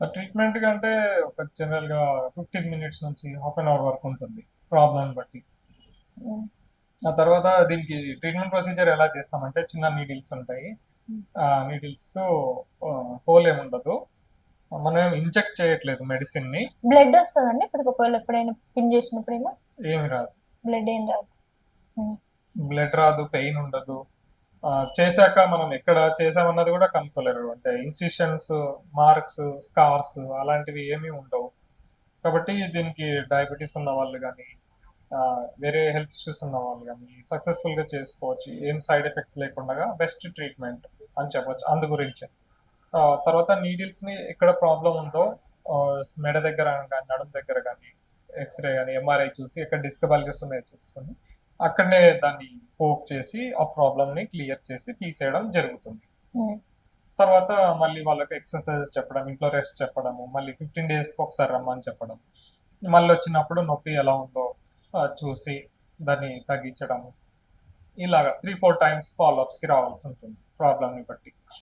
Treatment కంటే ఒక general గా 15 మినిట్స్ నుంచి హాఫ్ అన్ అవర్ వరకు ఉంటుంది ప్రాబ్లం బట్టి. ఉమ్, ఆ తర్వాత దీనికి ట్రీట్మెంట్ ప్రొసీజర్ ఎలా చేస్తామంటే చిన్న నీడిల్స్ ఉంటాయి. ఉమ్. ఆ నీడిల్స్ తో హోల్ ఏమి ఉండదు. మనం ఏం ఇంజెక్ట్ చేయట్లేదు మెడిసిన్ ని. బ్లడ్ వస్తుందండి ఇప్పుడు ఒకవేళ ఎప్పుడైనా పిన్ చేసినప్పుడైనా? ఏమి రాదు, బ్లడ్ ఏం రాదు. ఉమ్, బ్లడ్ రాదు, పెయిన్ ఉండదు. చేశాక మనం ఎక్కడ చేసామన్నది కూడా కనుక్కోలేరు. అంటే ఇన్సిషన్స్, మార్క్స్, స్కార్స్ అలాంటివి ఏమీ ఉండవు. కాబట్టి దీనికి డయాబెటీస్ ఉన్న వాళ్ళు కానీ వేరే హెల్త్ ఇష్యూస్ ఉన్న వాళ్ళు కానీ సక్సెస్ఫుల్ గా చేసుకోవచ్చు. ఏం సైడ్ ఎఫెక్ట్స్ లేకుండా బెస్ట్ ట్రీట్మెంట్ అని చెప్పొచ్చు అందు గురించి. తర్వాత నీడిల్స్ ని ఎక్కడ ప్రాబ్లం ఉందో ఆ, మెడ దగ్గర కానీ నడుము దగ్గర కానీ ఎక్స్రే కానీ ఎంఆర్ఐ చూసి ఎక్కడ డిస్క్ బల్జెస్ ఉన్నాయో చూసుకొని అక్కడనే దాన్ని పోక్ చేసి ఆ ప్రాబ్లమ్ ని క్లియర్ చేసి తీసేయడం జరుగుతుంది. ఉమ్, తర్వాత మళ్ళీ వాళ్ళకి ఎక్సర్సైజెస్ చెప్పడం, ఇంట్లో రెస్ట్ చెప్పడము, మళ్ళీ 15 డేస్కి ఒకసారి రమ్మని చెప్పడం, మళ్ళీ వచ్చినప్పుడు నొప్పి ఎలా ఉందో చూసి దాన్ని తగ్గించడము. ఇలాగా 3-4 టైమ్స్ ఫాలోఅప్స్కి రావాల్సి ఉంటుంది ప్రాబ్లమ్ని బట్టి.